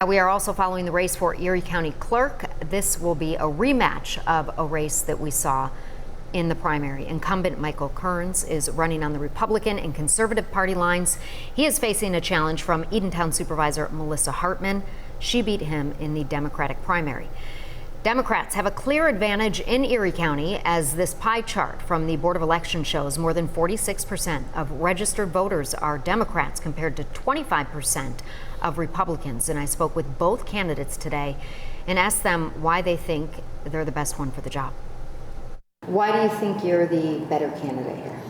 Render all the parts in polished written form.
We are also following the race for Erie County Clerk. This will be a rematch of a race that we saw in the primary. Incumbent Michael Kearns is running on the Republican and Conservative Party lines. He is facing a challenge from Edenton Supervisor Melissa Hartman. She beat him in the Democratic primary. Democrats have a clear advantage in Erie County, as this pie chart from the Board of Elections shows more than 46% of registered voters are Democrats compared to 25% of Republicans. And I spoke with both candidates today and asked them why they think they're the best one for the job. Why do you think you're the better candidate here?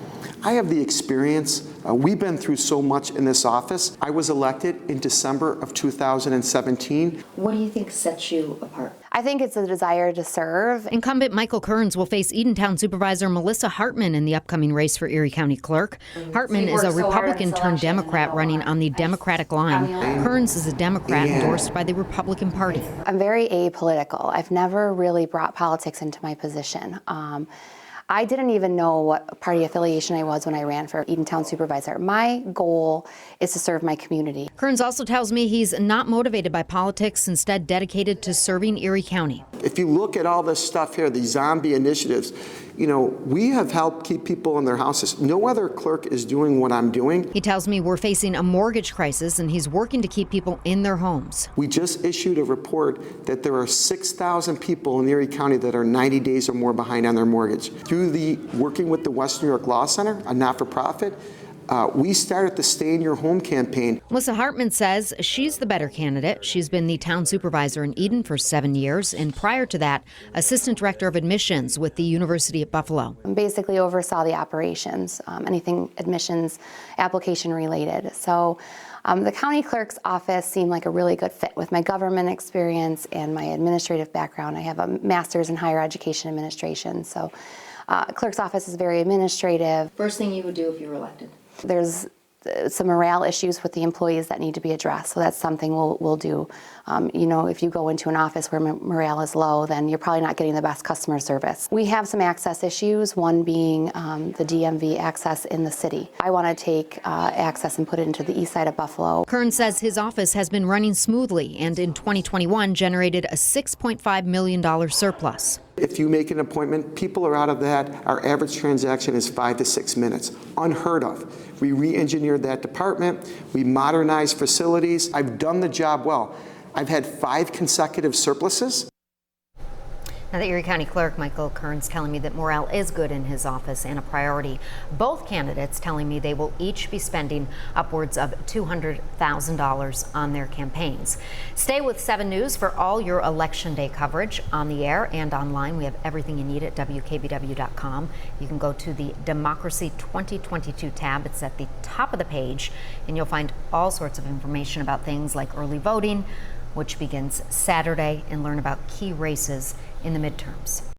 I have the experience. We've been through so much in this office. I was elected in December of 2017. What do you think sets you apart? I think it's a desire to serve. Incumbent Michael Kearns will face Edenton Supervisor Melissa Hartman in the upcoming race for Erie County Clerk. Hartman is a Republican-turned-Democrat running on the Democratic line. Kearns is a Democrat endorsed by the Republican Party. I'm very apolitical. I've never really brought politics into my position. I didn't even know what party affiliation I was when I ran for Edenton Supervisor. My goal is to serve my community. Kearns also tells me he's not motivated by politics, instead dedicated to serving Erie County. If you look at all this stuff here, these zombie initiatives, we have helped keep people in their houses. No other clerk is doing what I'm doing. He tells me we're facing a mortgage crisis and he's working to keep people in their homes. We just issued a report that there are 6,000 people in Erie County that are 90 days or more behind on their mortgage. Through the working with the West New York Law Center, a not-for-profit, we started the Stay in Your Home campaign. Melissa Hartman says she's the better candidate. She's been the town supervisor in Eden for 7 years, and prior to that, assistant director of admissions with the University of Buffalo. Basically oversaw the operations, anything admissions application related. So the county clerk's office seemed like a really good fit with my government experience and my administrative background. I have a master's in higher education administration, so clerk's office is very administrative. First thing you would do if you were elected? There's some morale issues with the employees that need to be addressed, so that's something we'll do. If you go into an office where morale is low, then you're probably not getting the best customer service. We have some access issues, one being the DMV access in the city. I want to take access and put it into the east side of Buffalo. Kearns says his office has been running smoothly and in 2021 generated a $6.5 million surplus. If you make an appointment, people are out of that. Our average transaction is 5 to 6 minutes. Unheard of. We re-engineered that department. We modernized facilities. I've done the job well. I've had 5 consecutive surpluses. Now, the Erie County Clerk, Michael Kearns, telling me that morale is good in his office and a priority. Both candidates telling me they will each be spending upwards of $200,000 on their campaigns. Stay with 7 News for all your Election Day coverage on the air and online. We have everything you need at WKBW.com. You can go to the Democracy 2022 tab. It's at the top of the page, and you'll find all sorts of information about things like early voting, which begins Saturday, and learn about key races in the midterms.